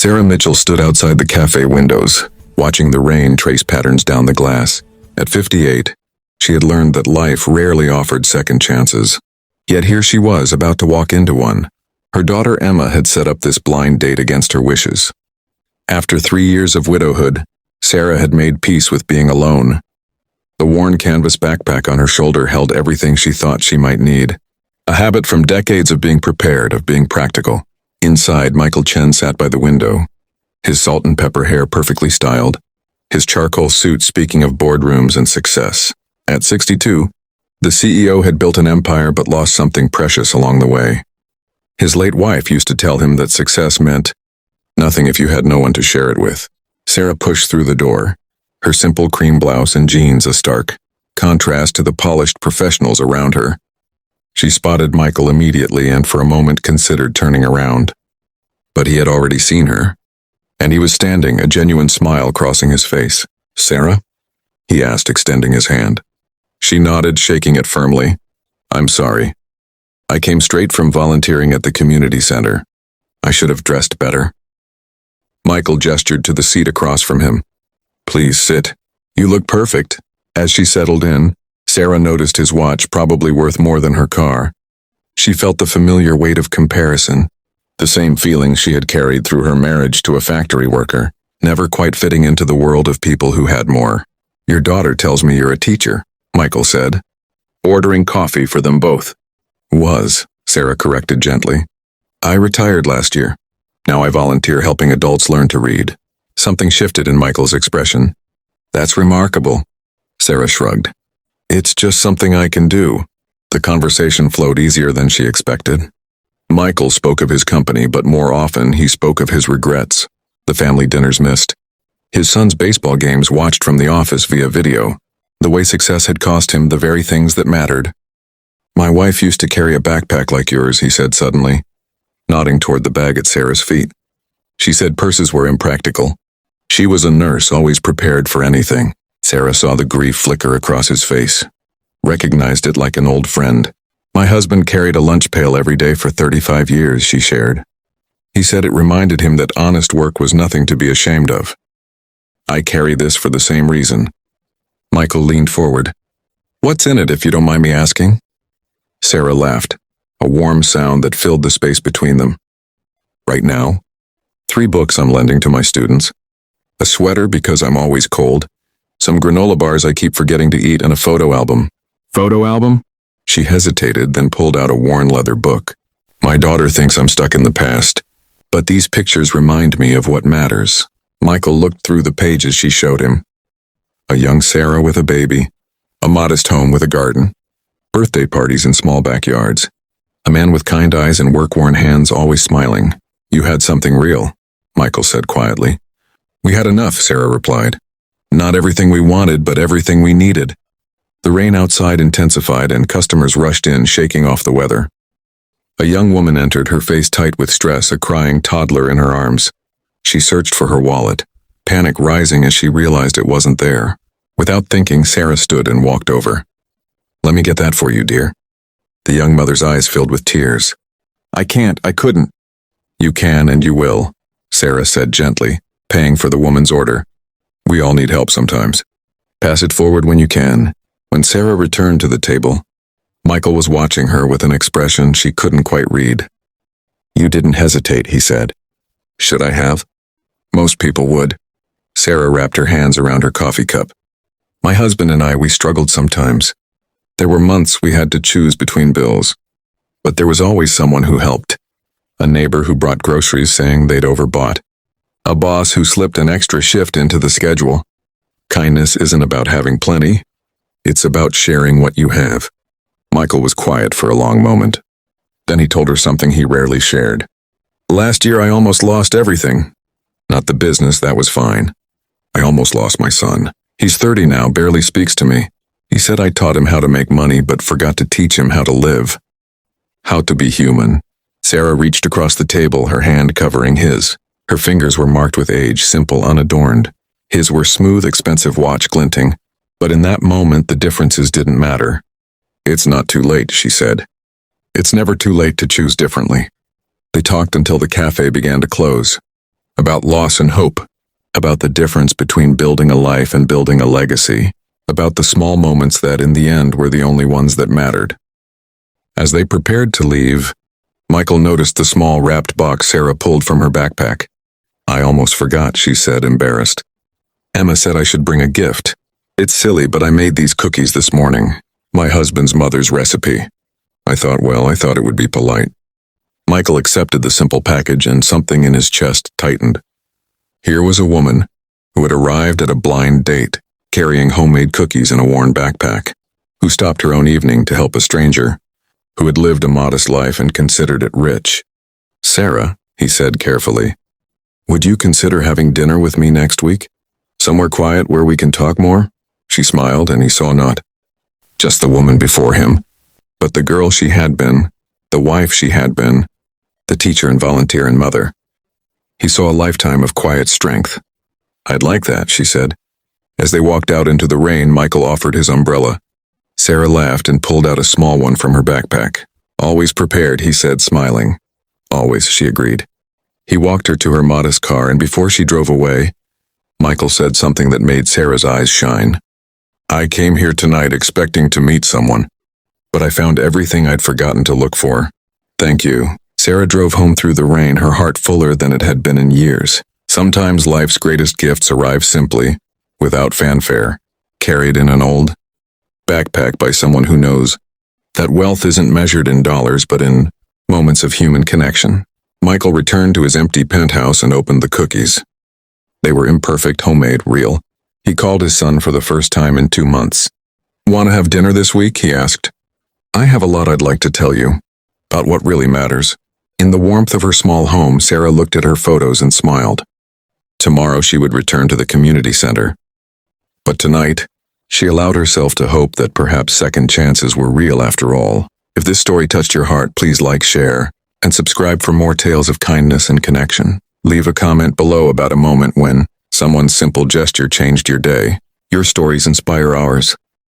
Sarah Mitchell stood outside the cafe windows, watching the rain trace patterns down the glass. At 58, she had learned that life rarely offered second chances. Yet here she was, about to walk into one. Her daughter Emma had set up this blind date against her wishes. After 3 years of widowhood, Sarah had made peace with being alone. The worn canvas backpack on her shoulder held everything she thought she might need. A habit from decades of being prepared, of being practical. Inside, Michael Chen sat by the window, his salt and pepper hair perfectly styled, his charcoal suit speaking of boardrooms and success. At 62, the CEO had built an empire but lost something precious along the way. His late wife used to tell him that success meant nothing if you had no one to share it with. Sarah pushed through the door, her simple cream blouse and jeans a stark contrast to the polished professionals around her. She spotted Michael immediately and for a moment considered turning around. But he had already seen her, and he was standing, a genuine smile crossing his face. "Sarah?" he asked, extending his hand. She nodded, shaking it firmly. "I'm sorry. I came straight from volunteering at the community center. I should have dressed better." Michael gestured to the seat across from him. "Please sit. You look perfect." As she settled in, Sarah noticed his watch, probably worth more than her car. She felt the familiar weight of comparison, the same feeling she had carried through her marriage to a factory worker, never quite fitting into the world of people who had more. "Your daughter tells me you're a teacher," Michael said, ordering coffee for them both. "Was," Sarah corrected gently. "I retired last year. Now I volunteer helping adults learn to read." Something shifted in Michael's expression. "That's remarkable," Sarah shrugged. "It's just something I can do." The conversation flowed easier than she expected. Michael spoke of his company, but more often he spoke of his regrets, the family dinners missed, his son's baseball games watched from the office via video, the way success had cost him the very things that mattered. "My wife used to carry a backpack like yours," he said suddenly, nodding toward the bag at Sarah's feet. "She said purses were impractical. She was a nurse, always prepared for anything." Sarah saw the grief flicker across his face, recognized it like an old friend. "My husband carried a lunch pail every day for 35 years, she shared. He said it reminded him that honest work was nothing to be ashamed of. I carry this for the same reason." Michael leaned forward. "What's in it, if you don't mind me asking?" Sarah laughed, a warm sound that filled the space between them. "Right now, 3 books I'm lending to my students, a sweater because I'm always cold, some granola bars I keep forgetting to eat, and a photo album." "Photo album?" She hesitated, then pulled out a worn leather book. "My daughter thinks I'm stuck in the past, but these pictures remind me of what matters." Michael looked through the pages she showed him. A young Sarah with a baby, a modest home with a garden, birthday parties in small backyards, a man with kind eyes and work-worn hands always smiling. "You had something real," Michael said quietly. "We had enough," Sarah replied. "Not everything we wanted, but everything we needed." The rain outside intensified and customers rushed in, shaking off the weather. A young woman entered, her face tight with stress, a crying toddler in her arms. She searched for her wallet, panic rising as she realized it wasn't there. Without thinking, Sarah stood and walked over. "Let me get that for you, dear." The young mother's eyes filled with tears. I couldn't." "You can and you will," Sarah said gently, paying for the woman's order. "We all need help sometimes. Pass it forward when you can." When Sarah returned to the table, Michael was watching her with an expression she couldn't quite read. "You didn't hesitate," he said. "Should I have?" "Most people would." Sarah wrapped her hands around her coffee cup. "My husband and I, we struggled sometimes. There were months we had to choose between bills. But there was always someone who helped. A neighbor who brought groceries saying they'd overbought. A boss who slipped an extra shift into the schedule. Kindness isn't about having plenty. It's about sharing what you have." Michael was quiet for a long moment. Then he told her something he rarely shared. "Last year I almost lost everything. Not the business, that was fine. I almost lost my son. He's 30 now, barely speaks to me. He said I taught him how to make money but forgot to teach him how to live. How to be human." Sarah reached across the table, her hand covering his. Her fingers were marked with age, simple, unadorned. His were smooth, expensive watch glinting. But in that moment, the differences didn't matter. "It's not too late," she said. "It's never too late to choose differently." They talked until the cafe began to close. About loss and hope. About the difference between building a life and building a legacy. About the small moments that, in the end, were the only ones that mattered. As they prepared to leave, Michael noticed the small wrapped box Sarah pulled from her backpack. "I almost forgot," she said, embarrassed. "Emma said I should bring a gift. It's silly, but I made these cookies this morning. My husband's mother's recipe. I thought it would be polite." Michael accepted the simple package and something in his chest tightened. Here was a woman who had arrived at a blind date, carrying homemade cookies in a worn backpack, who stopped her own evening to help a stranger, who had lived a modest life and considered it rich. "Sarah," he said carefully, "would you consider having dinner with me next week? Somewhere quiet where we can talk more?" She smiled, and he saw not just the woman before him, but the girl she had been, the wife she had been, the teacher and volunteer and mother. He saw a lifetime of quiet strength. "I'd like that," she said. As they walked out into the rain, Michael offered his umbrella. Sarah laughed and pulled out a small one from her backpack. "Always prepared," he said, smiling. "Always," she agreed. He walked her to her modest car, and before she drove away, Michael said something that made Sarah's eyes shine. "I came here tonight expecting to meet someone, but I found everything I'd forgotten to look for. Thank you." Sarah drove home through the rain, her heart fuller than it had been in years. Sometimes life's greatest gifts arrive simply, without fanfare, carried in an old backpack by someone who knows that wealth isn't measured in dollars but in moments of human connection. Michael returned to his empty penthouse and opened the cookies. They were imperfect, homemade, real. He called his son for the first time in 2 months. "Want to have dinner this week?" he asked. "I have a lot I'd like to tell you, about what really matters." In the warmth of her small home, Sarah looked at her photos and smiled. Tomorrow she would return to the community center. But tonight, she allowed herself to hope that perhaps second chances were real after all. If this story touched your heart, please like, share, and subscribe for more tales of kindness and connection. Leave a comment below about a moment when someone's simple gesture changed your day. Your stories inspire ours.